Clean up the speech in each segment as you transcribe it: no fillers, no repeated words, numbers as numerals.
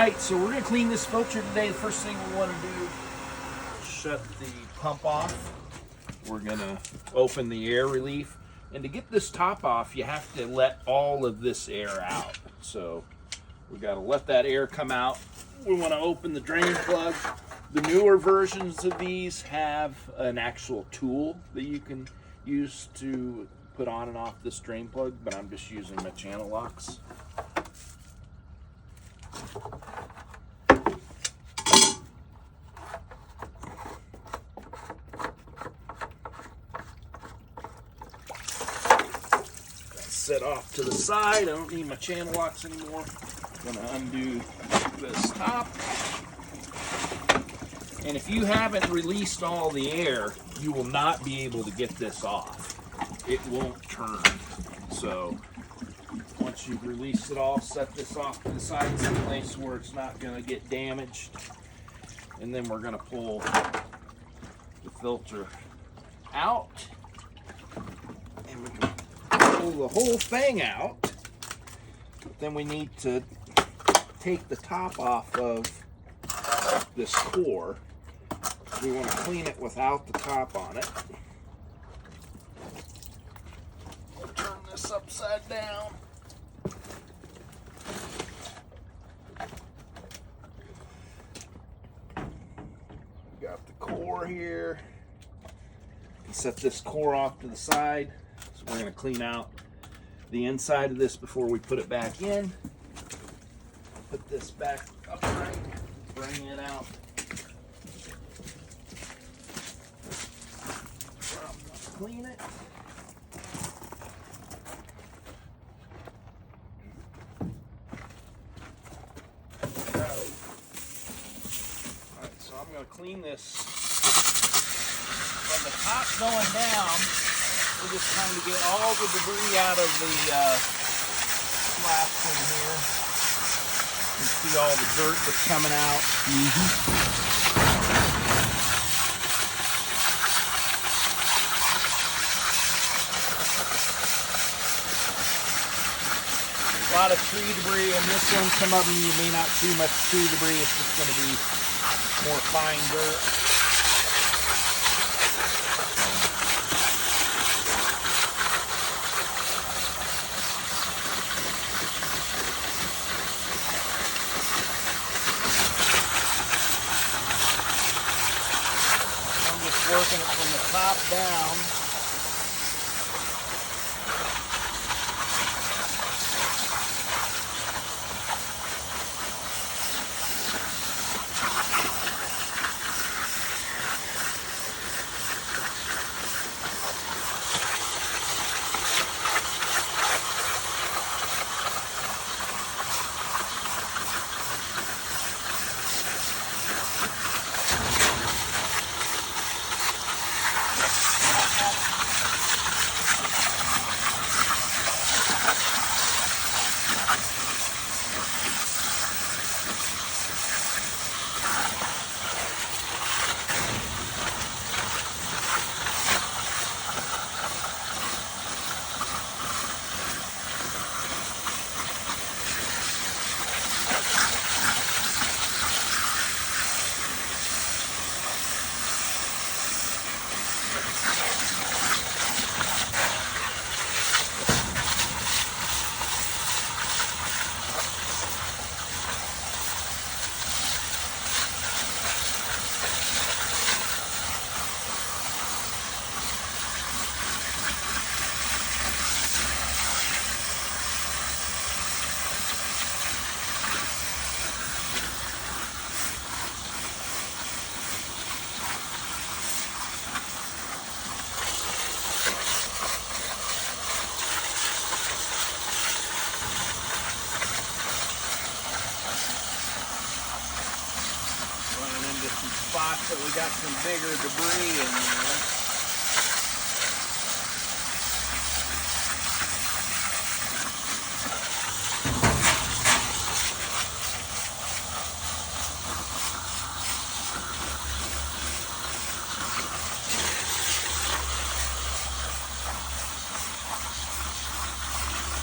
Alright, so we're going to clean this filter today. The first thing we want to do is shut the pump off. We're going to open the air relief. And to get this top off, you have to let all of this air out. So we've got to let that air come out. We want to open the drain plug. The newer versions of these have an actual tool that you can use to put on and off this drain plug, but I'm just using my channel locks. Set off to the side. I don't need my channel locks anymore. I'm going to undo this top. And if you haven't released all the air, you will not be able to get this off. It won't turn. So once you've released it all, set this off to the side someplace where it's not going to get damaged. And then we're going to pull the filter out. And we can pull the whole thing out. But then we need to take the top off of this core. We want to clean it without the top on it. We'll turn this upside down. Got the core here. Set this core off to the side. So we're going to clean out the inside of this before we put it back in. Put this back upright, bring it out. Clean it. Alright, so I'm going to clean this from the top going down. We're just trying to get all the debris out of the slats in here. You can see all the dirt that's coming out. A lot of tree debris in this one. Some of them you may not see much tree debris. It's just going to be more fine dirt. Working it from the top down. Spots that we got some bigger debris in there.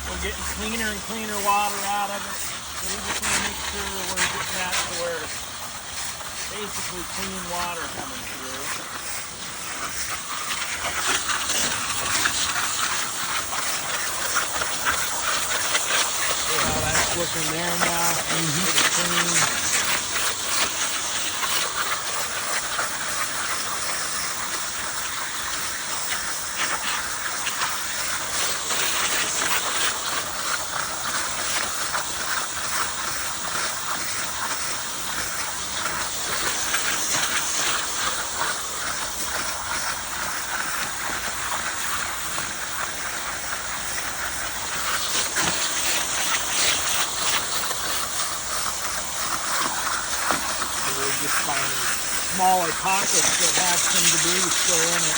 We're getting cleaner and cleaner water out of it, so we just want to make sure we're getting basically clean water coming through. See how that's looking there now? Pretty clean. Just finding smaller pockets that have some debris still in it.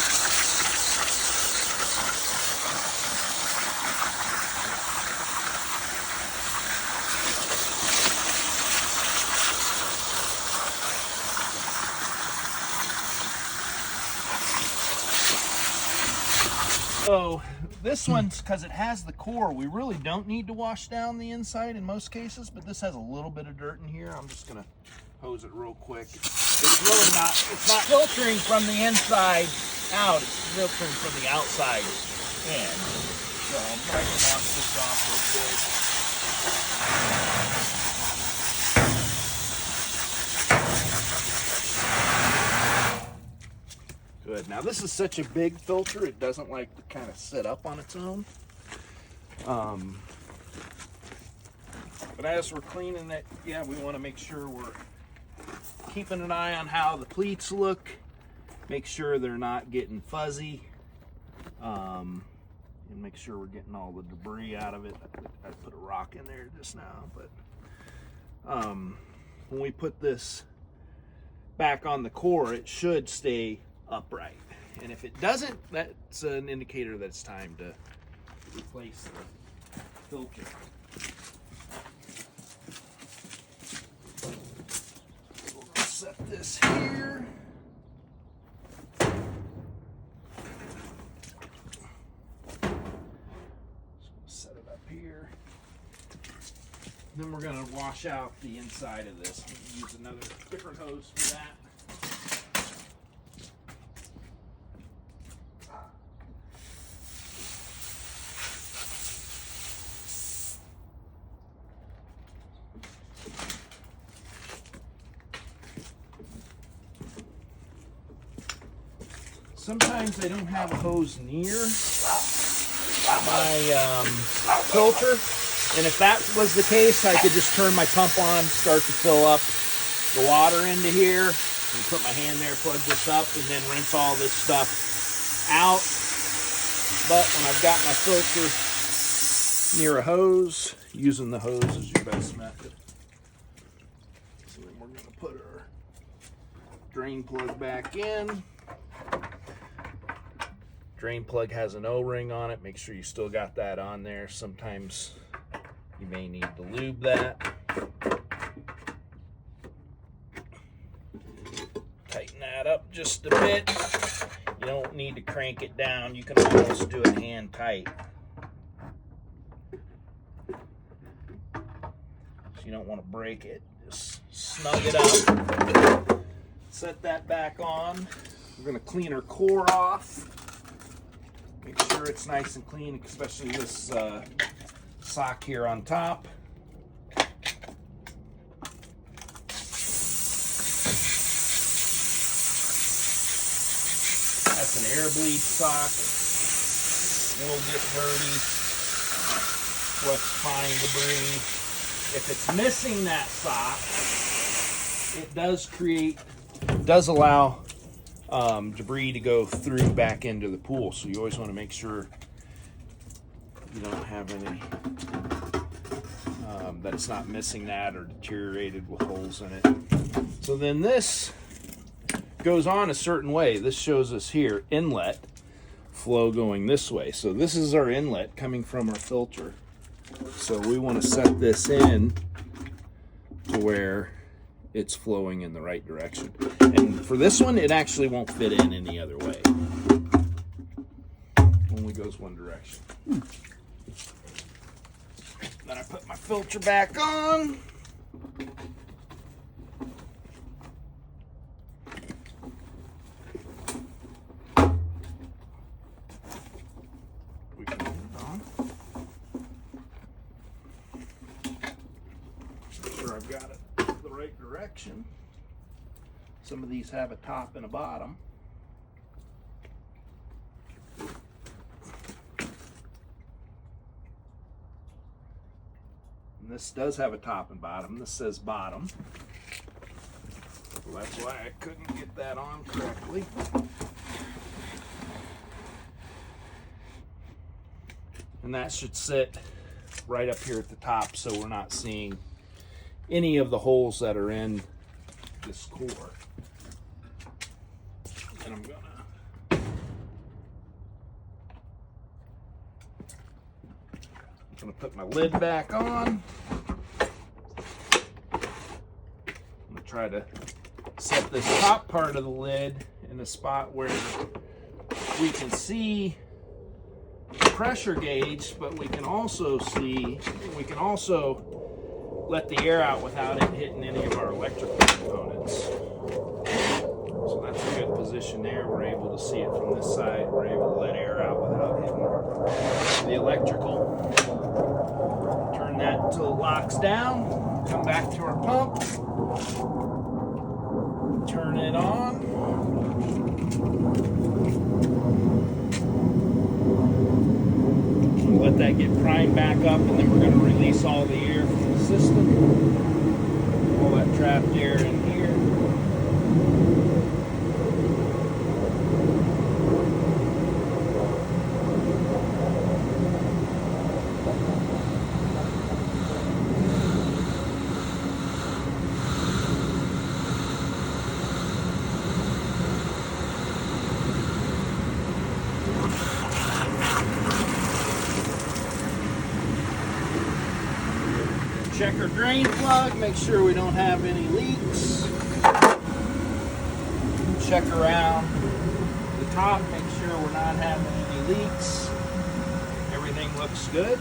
So this one's, because it has the core, we really don't need to wash down the inside in most cases, but this has a little bit of dirt in here. I'm just gonna hose it real quick. It's really not, it's not filtering from the inside out, it's filtering from the outside in. So I'm trying to wash this off real quick. Good. Now this is such a big filter, it doesn't like to kind of sit up on its own. But as we're cleaning it, yeah, we want to make sure we're keeping an eye on how the pleats look, make sure they're not getting fuzzy, and make sure we're getting all the debris out of it. I put a rock in there just now, but when we put this back on the core, it should stay upright. And if it doesn't, that's an indicator that it's time to replace the filter. Set this here. Set it up here. Then we're going to wash out the inside of this. Use another different hose for that. Sometimes I don't have a hose near my filter, and if that was the case, I could just turn my pump on, start to fill up the water into here, and put my hand there, plug this up, and then rinse all this stuff out. But when I've got my filter near a hose, using the hose is your best method. So then we're going to put our drain plug back in. Drain plug has an O-ring on it. Make sure you still got that on there. Sometimes you may need to lube that. Tighten that up just a bit. You don't need to crank it down. You can almost do it hand tight. So you don't want to break it. Just snug it up. Set that back on. We're going to clean our core off. Make sure it's nice and clean, especially this sock here on top. That's an air bleed sock. It'll get dirty. What's fine debris. If it's missing that sock, it does allow debris to go through back into the pool. So you always want to make sure you don't have any, that it's not missing that or deteriorated with holes in it. So then this goes on a certain way. This shows us here inlet flow going this way. So this is our inlet coming from our filter. So we want to set this in to where it's flowing in the right direction. And for this one, it actually won't fit in any other way. Only goes one direction. Then I put my filter back on. I've got it the right direction. Some of these have a top and a bottom. And this does have a top and bottom. This says bottom. So that's why I couldn't get that on correctly. And that should sit right up here at the top so we're not seeing any of the holes that are in this core. And I'm gonna put my lid back on. I'm gonna try to set this top part of the lid in a spot where we can see the pressure gauge, but we can also let the air out without it hitting any of our electrical components. So that's a good position there. We're able to see it from this side. We're able to let air out without hitting the electrical. Turn that until it locks down. Come back to our pump. Turn it on. We'll let that get primed back up, and then we're going to release all the air from the system. All that trapped air in here. Check our drain plug, make sure we don't have any leaks. Check around the top, make sure we're not having any leaks. Everything looks good.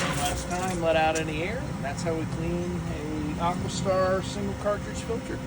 One last time, let out any air. That's how we clean a AquaStar single cartridge filter.